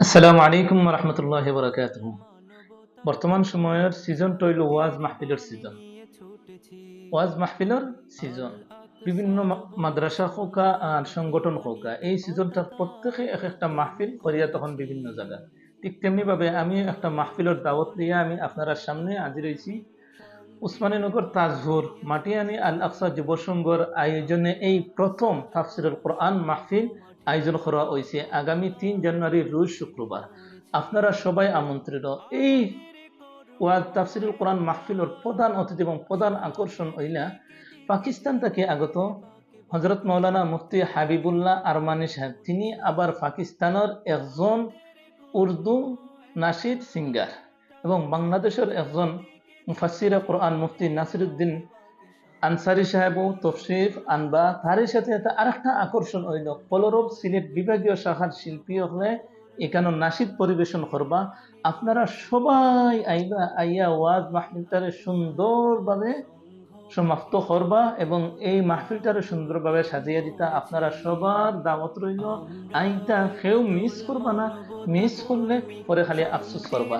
আসসালামু আলাইকুম রহমতুল্লাহি বারাকাতুহু। বর্তমান সময়ের সিজনটা হইল ওয়াজ মাহফিলের সিজন। ওয়াজ মাহফিলের সিজন বিভিন্ন মাদ্রাসা হোকা আর সংগঠন হোকা এই সিজনটা প্রত্যেকে এক একটা মাহফিল করিয়া তখন বিভিন্ন জায়গা। ঠিক তেমনি ভাবে আমি একটা মাহফিলের দাওয়াত নিয়ে আমি আপনার সামনে হাজির হয়েছি। উসমানীনগর তাজহুর মাটিয়ানি আল আকসা যুব সংঘর আয়োজনে এই প্রথম তাফসিরুল কোরআন মাহফিল আয়োজন করা হয়েছে আগামী ৩ জানুয়ারি রোজ শুক্রবার। আপনারা সবাই আমন্ত্রিত। এই ওয়াজ তাফসিরুল কোরআন মাহফিলের প্রধান অতিথি এবং প্রধান আকর্ষণ হইলা পাকিস্তান থেকে আগত হযরত মাওলানা মুফতি হাবিবুল্লাহ আরমানি সাহেব। তিনি আবার পাকিস্তানের একজন উর্দু নাশিদ সিঙ্গার এবং বাংলাদেশের একজন মুফাসসিরে কোরআন মুফতি নাসিরুদ্দিন আনসারী সাহেবও তফসির আনবা। তারই সাথে সাথে আরেকটা আকর্ষণ হইল কলরব সিলেট বিভাগীয় শাখার শিল্পী হলে এখানে নাশিদ পরিবেশন করবা। আপনারা সবাই আইবা, আইয়া ওয়াজ মাহফিলটারে সুন্দরভাবে সমাপ্ত করবা এবং এই মাহফিলটারে সুন্দরভাবে সাজিয়ে দিতা। আপনারা সবার দাওয়াত রইল, আইতা কেউ মিস করবা না। মিস করলে পরে খালি আফসোস করবা।